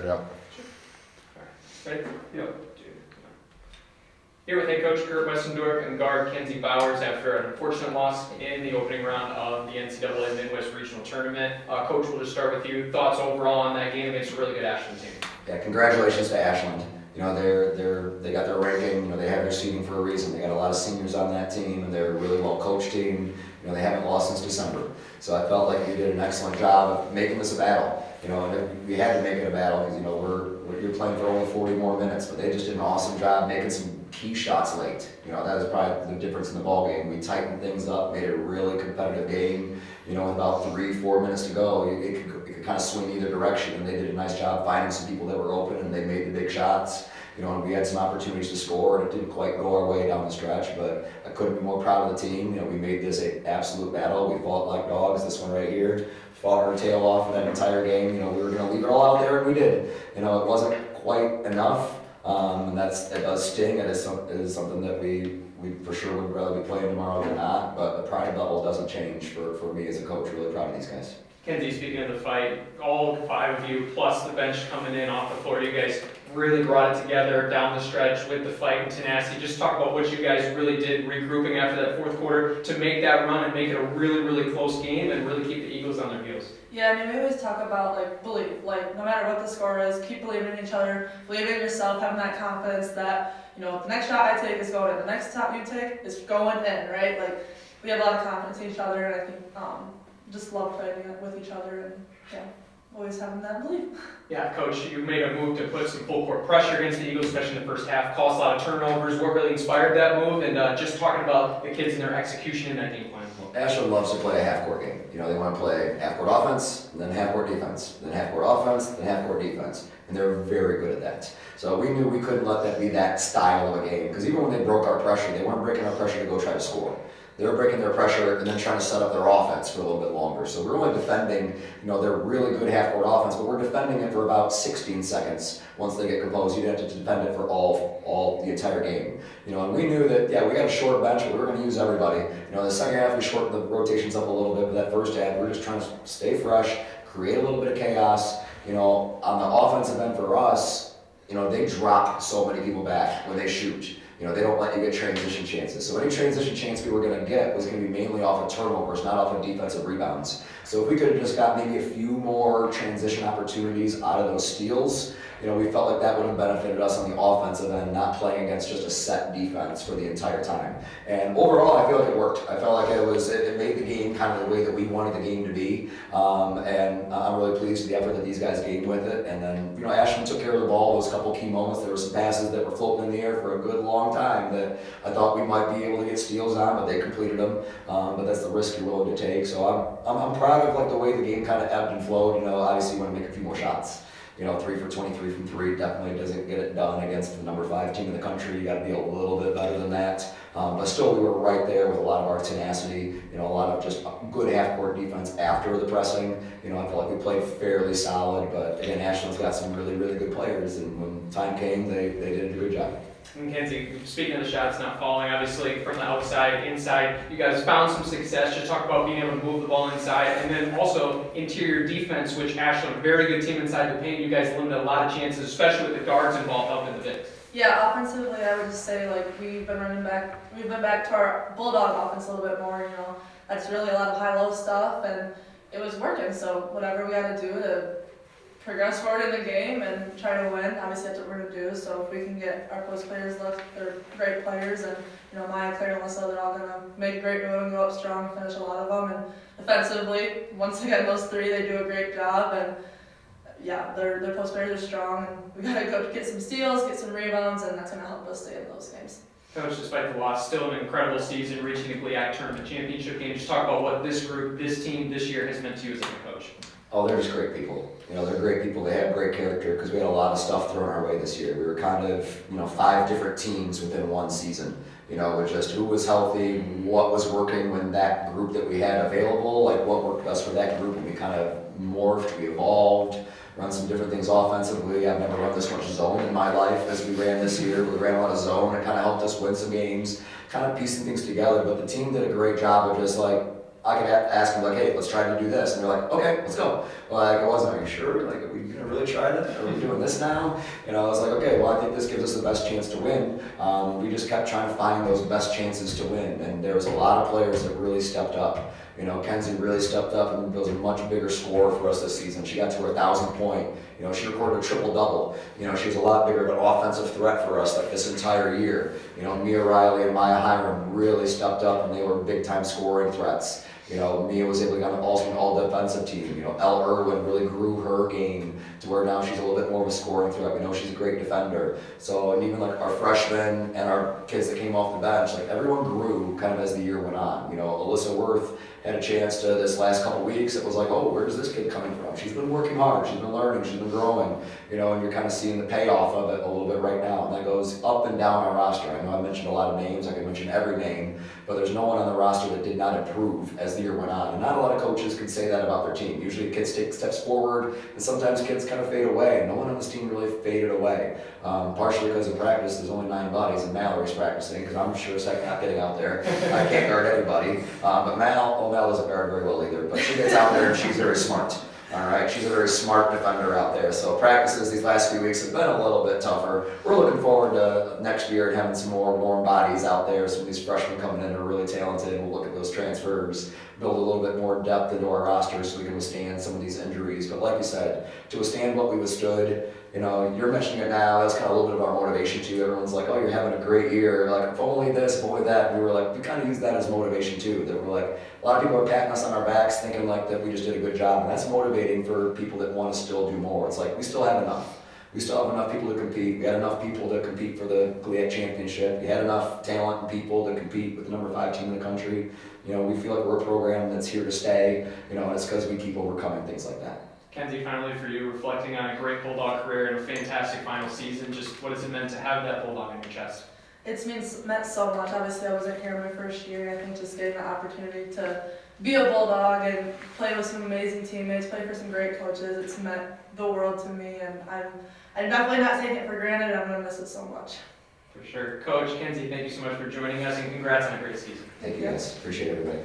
start it out. Ready? Yeah. Here with head coach Kurt Westendorf and guard Kenzie Bowers after an unfortunate loss in the opening round of the NCAA Midwest Regional Tournament. Coach, we'll just start with you. Thoughts overall on that game against a really good Ashland team? Yeah, congratulations to Ashland. You know, they got their ranking. You know, they have their seeding for a reason. They got a lot of seniors on that team, and they're a really well coached team. You know, they haven't lost since December. So I felt like we did an excellent job of making this a battle. You know, and we had to make it a battle because, you know, you're playing for only 40 more minutes, but they just did an awesome job making some key shots late. You know, that was probably the difference in the ball game. We tightened things up, made it a really competitive game. You know, with about 3-4 minutes to go, it could kind of swing either direction, and they did a nice job finding some people that were open, and they made the big shots. You know, and we had some opportunities to score, and it didn't quite go our way down the stretch, but I couldn't be more proud of the team. You know, we made this an absolute battle. We fought like dogs. This one right here, fought our tail off for that entire game. You know, we were going to leave it all out there, and we did. You know, it wasn't quite enough, and it does sting. It is something that we for sure would rather be playing tomorrow than not, but the pride level doesn't change for me as a coach. Really proud of these guys. Kenzie, speaking of the fight, all 5 of you, plus the bench coming in off the floor, you guys really brought it together down the stretch with the fight and tenacity. Just talk about what you guys really did regrouping after that fourth quarter to make that run and make it a really, really close game and really keep the Eagles on their heels. Yeah, I mean, we always talk about, like, belief. Like, no matter what the score is, keep believing in each other, believing in yourself, having that confidence that, you know, the next shot I take is going in, the next shot you take is going in, right? Like, we have a lot of confidence in each other, and I think just love playing with each other, and yeah, always having that belief. Yeah, Coach, you made a move to put some full court pressure against the Eagles, especially in the first half, caused a lot of turnovers. What really inspired that move? And just talking about the kids and their execution in that game plan. Well, Ashland loves to play a half-court game. You know, they want to play half-court offense, and then half-court defense, then half-court offense, then half-court defense, and they're very good at that. So we knew we couldn't let that be that style of a game, because even when they broke our pressure, they weren't breaking our pressure to go try to score. They were breaking their pressure and then trying to set up their offense for a little bit longer. So we're only defending, you know, they're really good half-court offense, but we're defending it for about 16 seconds. Once they get composed, you'd have to defend it for all the entire game. You know, and we knew that, yeah, we got a short bench, but we were going to use everybody. You know, the second half we shortened the rotations up a little bit, but that first half we were just trying to stay fresh, create a little bit of chaos. You know, on the offensive end for us, you know, they drop so many people back when they shoot. You know, they don't let you get transition chances. So any transition chance we were going to get was going to be mainly off of turnovers, not off of defensive rebounds. So if we could have just got maybe a few more transition opportunities out of those steals, you know, we felt like that would have benefited us on the offensive end, not playing against just a set defense for the entire time. And overall, I feel like it worked. I felt like it made the game kind of the way that we wanted the game to be. And I'm really pleased with the effort that these guys gave with it. And then, you know, Ashland took care of the ball. Those couple key moments, there were some passes that were floating in the air for a good long time that I thought we might be able to get steals on, but they completed them. But that's the risk you're willing to take. So I'm proud of like the way the game kind of ebbed and flowed. You know, obviously you want to make a few more shots. You know, 3 for 23 from 3 definitely doesn't get it done against the number 5 team in the country. You got to be a little bit better than that. But still, we were right there with a lot of our tenacity. You know, a lot of just good half-court defense after the pressing. You know, I felt like we played fairly solid. But again, Ashland's got some really, really good players, and when time came, they did a good job. And Kenzie, speaking of the shots not falling, obviously from the outside, inside, you guys found some success. Just talk about being able to move the ball inside, and then also interior defense, which Ashland, a very good team inside the paint. You guys limited a lot of chances, especially with the guards involved up in the bigs. Yeah, offensively, I would just say, like, we've been back to our Bulldog offense a little bit more, you know. That's really a lot of high-low stuff, and it was working, so whatever we had to do to progress forward in the game and try to win, obviously that's what we're going to do. So if we can get our post players look, they're great players, and, you know, Maya, Claire, and Alyssa, they're all going to make a great move and go up strong, finish a lot of them. And defensively, once again, those 3, they do a great job, and yeah, their post players are strong, and we got to go get some steals, get some rebounds, and that's going to help us stay in those games. Coach, despite the loss, still an incredible season, reaching the GLIAC Tournament Championship game. Just talk about what this group, this team, this year has meant to you as a coach. Oh, they're just great people. You know, they're great people. They have great character because we had a lot of stuff thrown our way this year. We were kind of, you know, 5 different teams within one season. You know, with just who was healthy, what was working when that group that we had available, like what worked best for that group, and we kind of morphed, we evolved, run some different things offensively. I've never run this much zone in my life as we ran this year. We ran a lot of zone. It kind of helped us win some games, kind of piecing things together. But the team did a great job of just like, I could ask them like, hey, let's try to do this, and they're like, okay, let's go. Like, I wasn't, are you sure? Like, are we gonna really try that? Are we doing this now? You know, I was like, okay, well, I think this gives us the best chance to win. We just kept trying to find those best chances to win, and there was a lot of players that really stepped up. You know, Kenzie really stepped up and was a much bigger scorer for us this season. She got to her 1,000 point. You know, she recorded a triple-double. You know, she was a lot bigger of an offensive threat for us like this entire year. You know, Mia Riley and Maya Hiram really stepped up, and they were big-time scoring threats. You know, Mia was able to get on the all-defensive team. You know, Elle Irwin really grew her game to where now she's a little bit more of a scoring threat. We know she's a great defender. So, and even like our freshmen and our kids that came off the bench, like everyone grew kind of as the year went on. You know, Alyssa Worth had a chance to this last couple weeks. It was like, oh, where's this kid coming from? She's been working hard. She's been learning. She's been growing. You know, and you're kind of seeing the payoff of it a little bit right now. And that goes up and down our roster. I know I mentioned a lot of names. I could mention every name, but there's no one on the roster that did not improve as the year went on. And not a lot of coaches can say that about their team. Usually kids take steps forward, and sometimes kids kind of fade away. And no one on this team really faded away. Partially because in practice, there's only 9 bodies, and Mallory's practicing, because I'm sure as heck not getting out there. I can't guard anybody. But Mal doesn't guard very well either, but she gets out there and she's very smart. All right, she's a very smart defender out there. So practices these last few weeks have been a little bit tougher. We're looking forward to next year and having some more warm bodies out there. Some of these freshmen coming in are really talented. We'll look at those transfers, build a little bit more depth into our roster so we can withstand some of these injuries. But like you said, to withstand what we withstood, you know, you're mentioning it now, that's kind of a little bit of our motivation too. Everyone's like, oh, you're having a great year. Like, if only this, if only that. And we were like, we kind of use that as motivation too. That we're like, a lot of people are patting us on our backs thinking like that we just did a good job. And that's motivating for people that want to still do more. It's like, we still have enough. We still have enough people to compete. We had enough people to compete for the GLIAC championship. We had enough talent and people to compete with the number 5 team in the country. You know, we feel like we're a program that's here to stay, you know, and it's because we keep overcoming things like that. Kenzie, finally for you, reflecting on a great Bulldog career and a fantastic final season, just what has it meant to have that Bulldog in your chest? It's meant so much. Obviously, I wasn't here my first year. I think just getting the opportunity to be a Bulldog and play with some amazing teammates, play for some great coaches, it's meant the world to me, and I'm definitely not taking it for granted. I'm going to miss it so much. For sure. Coach, Kenzie, thank you so much for joining us, and congrats on a great season. Thank you guys. Appreciate everybody.